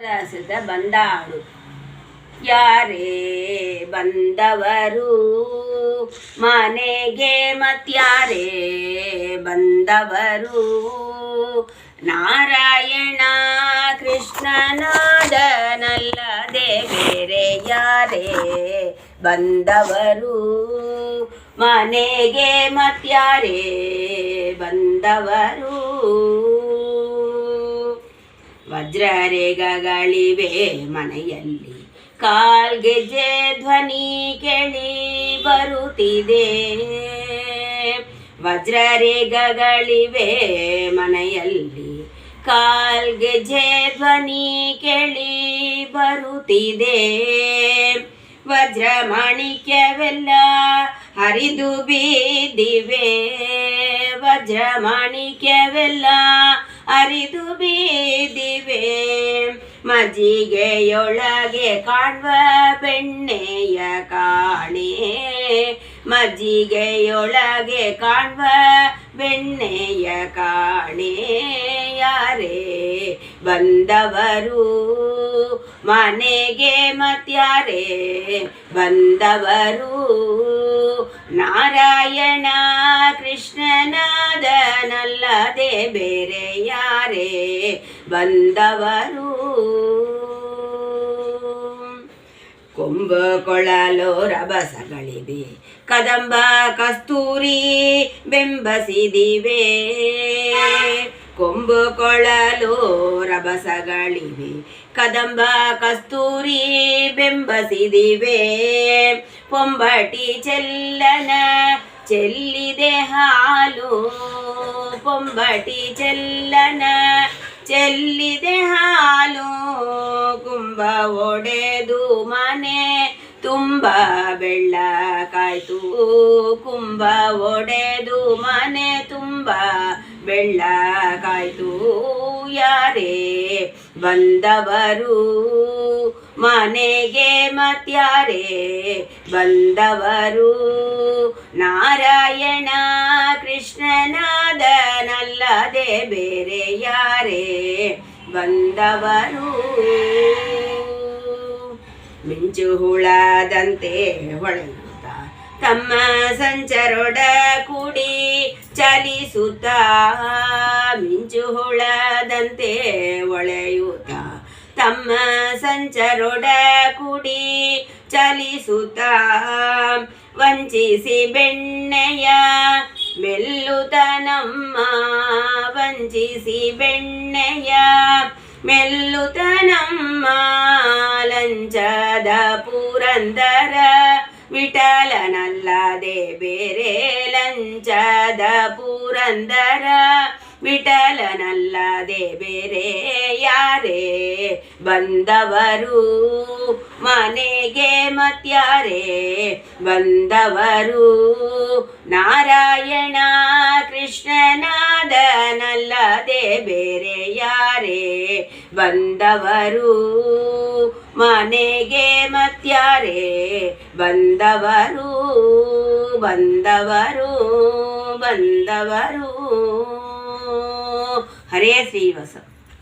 ರಸದ ಬಂದಾಳು ಯಾರೇ ಬಂದವರು ಮನೆಗೆ ಮತ್ಯಾರೇ ಬಂದವರು ನಾರಾಯಣ ಕೃಷ್ಣನಾದನಲ್ಲದೆ ಬೇರೆ ಯಾರೇ ಬಂದವರು ಮನೆಗೆ ಮತ್ಯಾರೇ ಬಂದವರು ವಜ್ರರೇಖೆಗಳಿವೆ ಮನೆಯಲ್ಲಿ ಕಾಲ್ಗೆಜ್ಜೆ ಧ್ವನಿ ಕೇಳಿ ಬರುತ್ತಿದೆ ವಜ್ರರೇಖೆಗಳಿವೆ ಮನೆಯಲ್ಲಿ ಕಾಲ್ಗೆಜ್ಜೆ ಧ್ವನಿ ಕೇಳಿ ಬರುತ್ತಿದೆ ವಜ್ರ ಮಾಣಿಕ್ಯವೆಲ್ಲ ಹರಿದು ಬಿದ್ದಿವೆ ವಜ್ರ ಮಾಣಿಕ್ಯವೆಲ್ಲ ಹರಿದು ಬಿದ್ದಿವೆ ಮಜ್ಜಿಗೆಯೊಳಗೆ ಕಾಣುವ ಬೆಣ್ಣೆಯ ಕಾಣೆ ಮಜ್ಜಿಗೆಯೊಳಗೆ ಕಾಣುವ ಬೆಣ್ಣೆಯ ಕಾಣೆ ಯಾರೇ ಬಂದವರು ಮನೆಗೆ ಮತ್ಯಾರೇ ಬಂದವರು ನಾರಾಯಣ ಕೃಷ್ಣನಾದನಲ್ಲದೆ ಬೇರೆ ಯಾರೇ ಬಂದವರು ಕೊಂಬು ಕೊಳಲು ರಭಸಗಳಿವೆ ಕದಂಬ ಕಸ್ತೂರಿ ಬೆಂಬಸಿದಿವೆ ಕೊಂಬು ಕೊಳಲು ರಭಸಗಳಿವೆ ಕದಂಬ ಕಸ್ತೂರಿ ಬೆಂಬಸಿದಿವೆ ಪೊಂಬಟಿ ಚೆಲ್ಲನ ಚೆಲ್ಲಿದೆ ಹಾಲು ಪೊಂಬಟಿ ಚೆಲ್ಲನ ಚೆಲ್ಲಿದೆ ಹಾಲು ಕುಂಭ ಒಡೆದು ಮನೆ ತುಂಬ ಬೆಳ್ಳಕಾಯ್ತು ಕುಂಭ ಒಡೆದು ಮನೆ ತುಂಬ ಬೆಳ್ಳಕಾಯ್ತು ಯಾರೇ ಬಂದವರು ಮನೆಗೆ ಮತ್ಯಾರೇ ಬಂದವರು ನಾರಾಯಣ ಕೃಷ್ಣನಾದನಲ್ಲದೆ ಬೇರೆ ಯಾರೇ ಬಂದವರು ಮಿಂಚು ಹುಳದಂತೆ ಹೊಳೆಯುತ್ತ ತಮ್ಮ ಸಂಚರೊಡ ಕೂಡಿ ಚಲಿಸುತ್ತ ಮಿಂಚು ಹುಳದಂತೆ ಹೊಳೆಯುತ್ತ ತಮ್ಮ ಸಂಚರೊಡ ಕೂಡಿ ಚಲಿಸುತ್ತ ವಂಚಿಸಿ ಬೆಣ್ಣೆಯ ಮೆಲ್ಲುತ ನಮ್ಮ ವಂಚಿಸಿ ಬೆಣ್ಣೆಯ ಮೆಲ್ಲುತ ನಮ್ಮ ಲಂಚದ ಪುರಂದರ ವಿಠಲನಲ್ಲದೆ ಬೇರೆ ಲಂಚದ ಪುರಂದರ ವಿಠಲನಲ್ಲದೆ ಬೇರೆ ಯಾರೇ ಬಂದವರು ಮನೆಗೆ ಮತ್ಯಾರೇ ಬಂದವರು ನಾರಾಯಣ ಕೃಷ್ಣನಾದನಲ್ಲದೆ ಬೇರೆ ಯಾರೇ ಬಂದವರು ಮನೆಗೆ ಮತ್ಯಾರೇ ಬಂದವರು ಬಂದವರು ಬಂದವರು ಹರೇ ಶ್ರೀವಸ